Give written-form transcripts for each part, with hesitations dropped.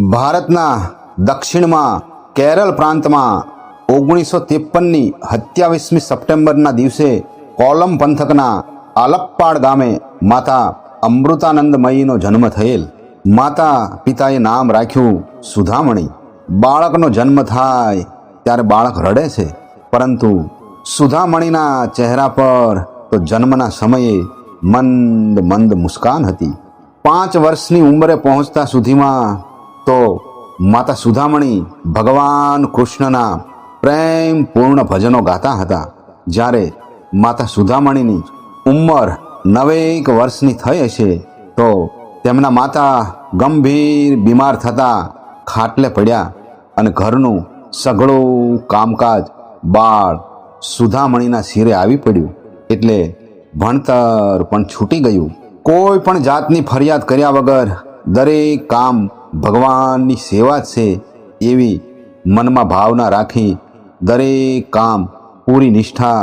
ભારતના દક્ષિણમાં કેરળ પ્રાંતમાં 1953ની 27મી સપ્ટેમ્બરના દિવસે કોલમ પંથકના આલપ્પાડ ગામે માતા અમૃતાનંદમયીનો જન્મ થયેલ. માતા પિતાએ નામ રાખ્યું સુધામણી. બાળકનો જન્મ થાય ત્યારે બાળક રડે છે, પરંતુ સુધામણીના ચહેરા પર તો જન્મના સમયે મંદ મંદ મુસ્કાન હતી. 5 વર્ષની ઉંમરે પહોંચતા સુધીમાં તો માતા સુધામણી ભગવાન કૃષ્ણના પ્રેમપૂર્ણ ભજનો ગાતા હતા. જ્યારે માતા સુધામણીની ઉંમર 9 વર્ષની થઈ હશે તો તેમના માતા ગંભીર બીમાર થતા ખાટલે પડ્યા અને ઘરનું સઘળું કામકાજ બાળ સુધામણીના શિરે આવી પડ્યું. એટલે ભણતર પણ છૂટી ગયું. કોઈ પણ જાતની ફરિયાદ કર્યા વગર દરેક કામ ભગવાનની સેવા જ છે એવી મનમાં ભાવના રાખી દરેક કામ પૂરી નિષ્ઠા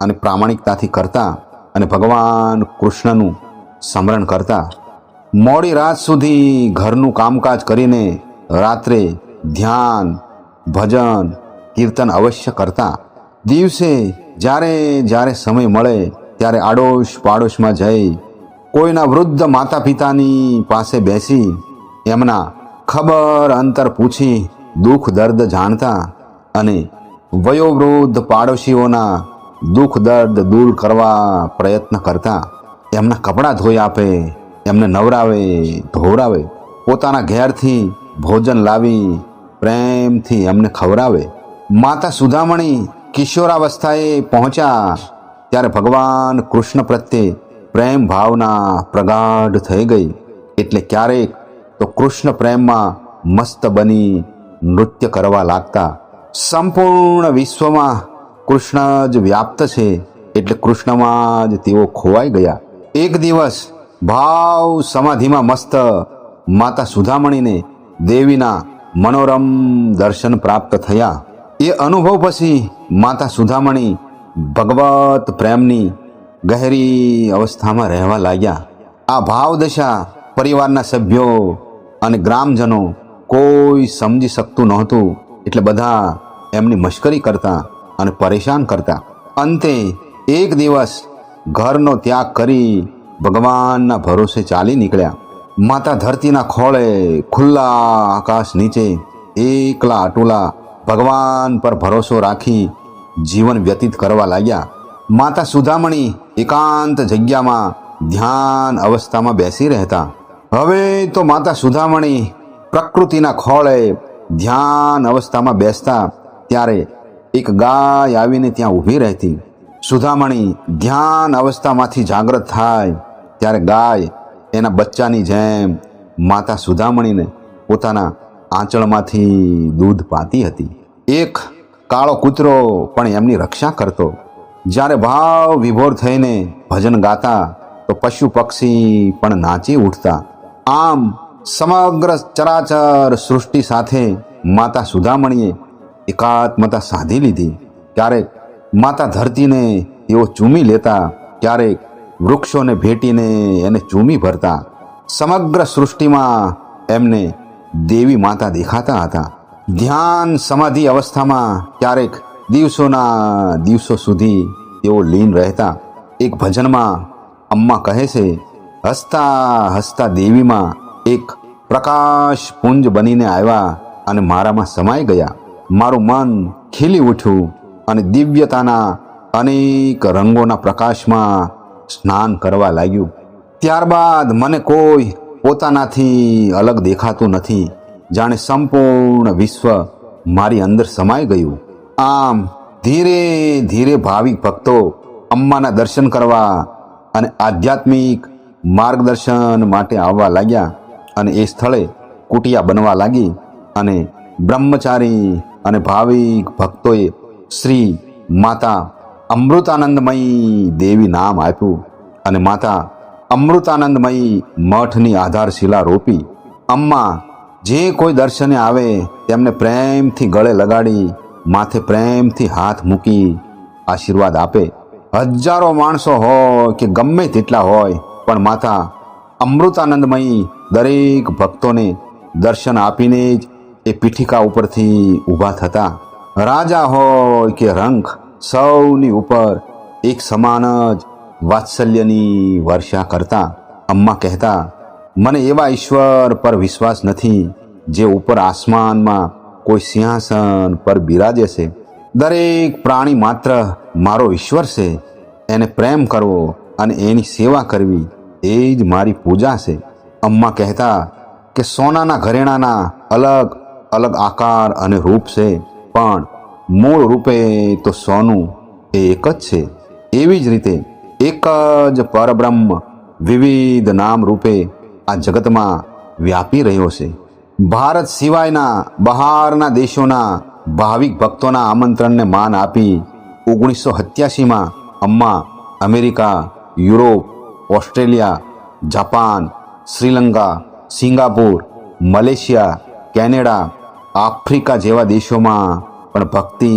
અને પ્રામાણિકતાથી કરતા અને ભગવાન કૃષ્ણનું સ્મરણ કરતા. મોડી રાત સુધી ઘરનું કામકાજ કરીને રાત્રે ધ્યાન ભજન કીર્તન અવશ્ય કરતા. દિવસે જ્યારે સમય મળે ત્યારે આડોશ પાડોશમાં જઈ કોઈના વૃદ્ધ માતા પિતાની પાસે બેસી એમના ખબર અંતર પૂછી દુઃખ દર્દ જાણતા અને વયોવૃદ્ધ પાડોશીઓના દુઃખ દર્દ દૂર કરવા પ્રયત્ન કરતા. એમના કપડાં ધોઈ આપે, એમને નવરાવે ધોવરાવે, પોતાના ઘેરથી ભોજન લાવી પ્રેમથી એમને ખવડાવે. માતા સુધામણી કિશોરાવસ્થાએ પહોંચ્યા ત્યારે ભગવાન કૃષ્ણ પ્રત્યે પ્રેમ ભાવના પ્રગાઢ થઈ ગઈ. એટલે ક્યારેક તો કૃષ્ણ પ્રેમમાં મસ્ત બની નૃત્ય કરવા લાગતા. સંપૂર્ણ વિશ્વમાં કૃષ્ણ જ વ્યાપ્ત છે એટલે કૃષ્ણમાં જ તેઓ ખોવાઈ ગયા. એક દિવસ ભાવ સમાધિમાં મસ્ત માતા સુધામણીને દેવીના મનોરમ દર્શન પ્રાપ્ત થયા. એ અનુભવ પછી માતા સુધામણી ભગવત પ્રેમની ગહેરી અવસ્થામાં રહેવા લાગ્યા. આ ભાવદશા પરિવારના સભ્યો અને ગ્રામજનો કોઈ સમજી શકતું નહોતું, એટલે બધા એમની મશ્કરી કરતા અને પરેશાન કરતા. અંતે એક દિવસ ઘરનો ત્યાગ કરી ભગવાનના ભરોસે ચાલી નીકળ્યા. માતા ધરતીના ખોળે ખુલ્લા આકાશ નીચે એકલા અટુલા ભગવાન પર ભરોસો રાખી જીવન વ્યતીત કરવા લાગ્યા. માતા સુધામણી એકાંત જગ્યામાં ધ્યાન અવસ્થામાં બેસી રહેતા. હવે તો માતા સુધામણી પ્રકૃતિના ખોળે ધ્યાન અવસ્થામાં બેસતા ત્યારે એક ગાય આવીને ત્યાં ઊભી રહેતી. સુધામણી ધ્યાન અવસ્થામાંથી જાગૃત થાય ત્યારે ગાય એના બચ્ચાની જેમ માતા સુધામણીને પોતાના આંચળમાંથી દૂધ પાતી હતી. એક કાળો કૂતરો પણ એમની રક્ષા કરતો. જ્યારે ભાવ વિભોર થઈને ભજન ગાતા તો પશુ પક્ષી પણ નાચી ઉઠતા. આમ સમગ્ર ચરાચર સૃષ્ટિ સાથે માતા સુધામણીએ એકાત્મતા સાધી લીધી. ક્યારેક માતા ધરતીને તેઓ ચૂમી લેતા, ક્યારેક વૃક્ષોને ભેટીને એને ચૂમી ભરતા. સમગ્ર સૃષ્ટિમાં એમને દેવી માતા દેખાતા હતા. ધ્યાન સમાધિ અવસ્થામાં ક્યારેક દિવસોના દિવસો સુધી તેઓ લીન રહેતા. એક ભજનમાં અમ્મા કહે છે, હસતા હસતા દેવીમાં એક પ્રકાશ પુંજ બનીને આવ્યા અને મારામાં સમાઈ ગયા. મારું મન ખીલી ઉઠ્યું અને દિવ્યતાના અનેક રંગોના પ્રકાશમાં સ્નાન કરવા લાગ્યું. ત્યારબાદ મને કોઈ પોતાનાથી અલગ દેખાતું નથી, જાણે સંપૂર્ણ વિશ્વ મારી અંદર સમાઈ ગયું. આમ ધીરે ધીરે ભાવિક ભક્તો અમ્માના દર્શન કરવા અને આધ્યાત્મિક માર્ગદર્શન માટે આવવા લાગ્યા અને એ સ્થળે કુટિયા બનવા લાગી. અને બ્રહ્મચારી અને ભાવિક ભક્તોએ શ્રી માતા અમૃતાનંદમયી દેવી નામ આપ્યું અને માતા અમૃતાનંદમયી મઠની આધારશિલા રોપી. અમ્મા જે કોઈ દર્શને આવે તેમને પ્રેમથી ગળે લગાડી માથે પ્રેમથી હાથ મૂકી આશીર્વાદ આપે. હજારો માણસો હોય કે ગમે તેટલા હોય, પણ માતા અમૃતાનંદમયી દરેક ભક્તોને દર્શન આપીને જ એ પીઠિકા ઉપરથી ઊભા થતા. રાજા હોય કે રંક, સૌની ઉપર એક સમાન જ વાત્સલ્યની વર્ષા કરતા. અમ્મા કહેતા, મને એવા ઈશ્વર પર વિશ્વાસ નથી જે ઉપર આસમાનમાં કોઈ સિંહાસન પર બિરાજે છે. દરેક પ્રાણી માત્ર મારો ઈશ્વર છે. એને પ્રેમ કરવો અને એની સેવા કરવી એ જ મારી પૂજા છે. અમ્મા કહેતા કે સોનાના ઘરેણાના અલગ અલગ આકાર અને રૂપ છે, પણ મૂળ રૂપે તો સોનું એ એક જ છે. એવી જ રીતે એક જ પરબ્રહ્મ વિવિધ નામ રૂપે આ જગતમાં વ્યાપી રહ્યો છે. ભારત સિવાયના બહારના દેશોના ભાવિક ભક્તોના આમંત્રણને માન આપી 1987માં Amma America, Europe, Australia, Japan, Sri Lanka, Singapore, Malaysia, Canada, Africa જેવા દેશોમાં પણ ભક્તિ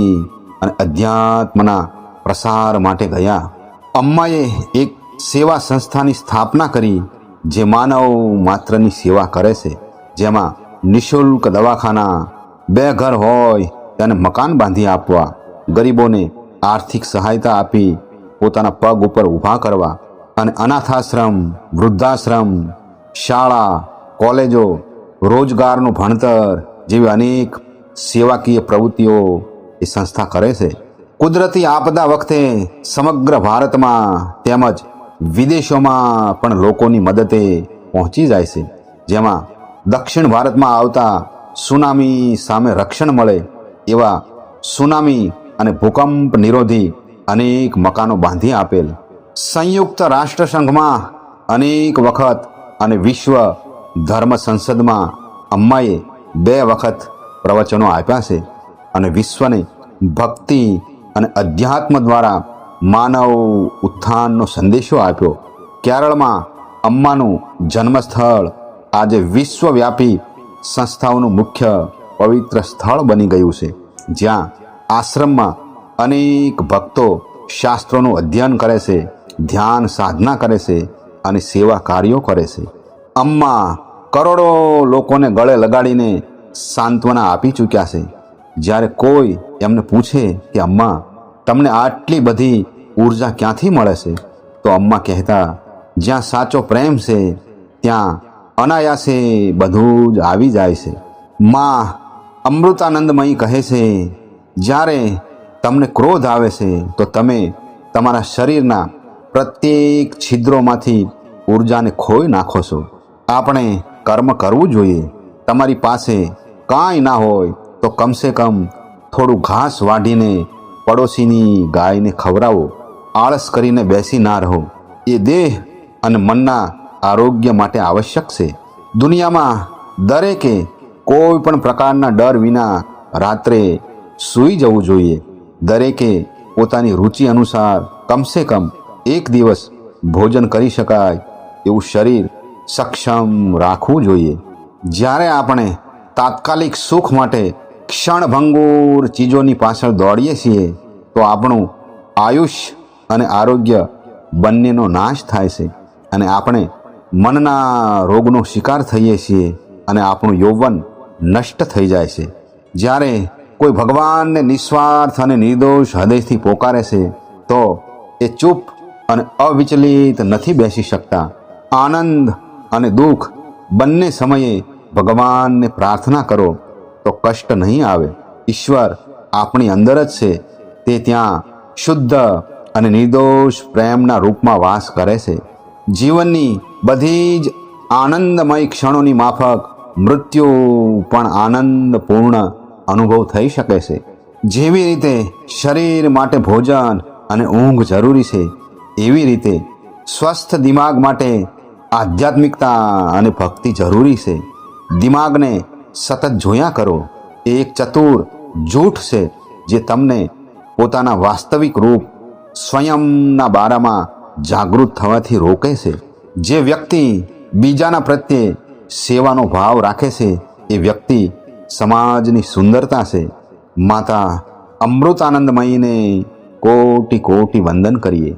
અને અધ્યાત્મના પ્રસાર માટે ગયા. અમ્માએ એક સેવા સંસ્થાની સ્થાપના કરી જે માનવ માત્રની સેવા કરે છે, જેમાં નિઃશુલ્ક દવાખાના, 2 ઘર હોય તેને મકાન બાંધી આપવા, ગરીબોને આર્થિક સહાયતા આપી પોતાના પગ ઉપર ઊભા કરવા અને અનાથાશ્રમ, વૃદ્ધાશ્રમ, શાળા, કોલેજો, રોજગારનું ભણતર જેવી અનેક સેવાકીય પ્રવૃત્તિઓ એ સંસ્થા કરે છે. કુદરતી આપદા વખતે સમગ્ર ભારતમાં તેમજ વિદેશોમાં પણ લોકોની મદદે પહોંચી જાય છે, જેમાં દક્ષિણ ભારતમાં આવતા સુનામી સામે રક્ષણ મળે એવા સુનામી અને ભૂકંપ નિરોધી અનેક મકાનો બાંધી આપેલ. સંયુક્ત રાષ્ટ્રસંઘમાં અનેક વખત અને વિશ્વ ધર્મ સંસદમાં અમ્માએ 2 વખત પ્રવચનો આપ્યા છે અને વિશ્વને ભક્તિ અને અધ્યાત્મ દ્વારા માનવ ઉત્થાનનો સંદેશો આપ્યો. કેરળમાં અમ્માનું જન્મસ્થળ આજે વિશ્વવ્યાપી સંસ્થાઓનું મુખ્ય પવિત્ર સ્થળ બની ગયું છે, જ્યાં આશ્રમમાં અનેક ભક્તો શાસ્ત્રોનું અધ્યયન કરે છે, ધ્યાન સાધના કરે છે અને સેવા કાર્યો કરે છે. અમ્મા કરોડો લોકોને ગળે લગાડીને સાંત્વના આપી ચૂક્યા છે. જ્યારે કોઈ એમને પૂછે કે અમ્મા, તમને આટલી બધી ઉર્જા ક્યાંથી મળે છે, તો અમ્મા કહેતા, જ્યાં સાચો પ્રેમ છે ત્યાં અનાયાસે બધું જ આવી જાય છે. માં અમૃતાનંદમયી કહે છે, જ્યારે તમને ક્રોધ આવે છે તો તમે તમારા શરીરના પ્રત્યેક છિદ્રોમાંથી ઉર્જાને ખોઈ નાખો છો. આપણે કર્મ કરવું જોઈએ. તમારી પાસે કાંઈ ના હોય તો કમસે કમ થોડું ઘાસ વાઢીને પડોશીની ગાયને ખવડાવો. આળસ કરીને બેસી ના રહો. એ દેહ અને મનના આરોગ્ય માટે આવશ્યક છે. દુનિયામાં દરેકે કોઈ પણ પ્રકારના ડર વિના રાત્રે સૂઈ જવું જોઈએ. દરેકે પોતાની રુચિ અનુસાર કમસે કમ 1 દિવસ ભોજન કરી શકાય એવું શરીર સક્ષમ રાખવું જોઈએ. જ્યારે આપણે તાત્કાલિક સુખ માટે ક્ષણભંગુર ચીજોની પાછળ દોડીએ છીએ તો આપણું આયુષ્ય અને આરોગ્ય બંનેનો નાશ થાય છે અને આપણે મનના રોગનો શિકાર થઈએ છીએ અને આપણું યૌવન નષ્ટ થઈ જાય છે. જ્યારે કોઈ ભગવાનને નિસ્વાર્થ અને નિર્દોષ હૃદયથી પોકારે છે તો એ ચૂપ અને અવિચલિત નથી બેસી શકતા. આનંદ અને દુઃખ બંને સમયે ભગવાનને પ્રાર્થના કરો તો કષ્ટ નહીં આવે. ઈશ્વર આપણી અંદર જ છે. તે ત્યાં શુદ્ધ અને નિર્દોષ પ્રેમના રૂપમાં વાસ કરે છે. જીવનની બધી જ આનંદમય ક્ષણોની માફક મૃત્યુ પણ આનંદપૂર્ણ અનુભવ થઈ શકે છે. જેવી રીતે શરીર માટે ભોજન અને ઊંઘ જરૂરી છે, એવી રીતે સ્વસ્થ દિમાગ માટે આધ્યાત્મિકતા અને ભક્તિ જરૂરી છે. દિમાગને સતત જોયા કરો. એ એક ચતુર જૂઠ છે જે તમને પોતાના વાસ્તવિક રૂપ સ્વયંના બારામાં જાગૃત થવાથી રોકે છે. જે વ્યક્તિ બીજાના પ્રત્યે સેવાનો ભાવ રાખે છે એ વ્યક્તિ સમાજની સુંદરતા છે. માતા અમૃતાનંદમયીને કોટી કોટી વંદન કરીએ.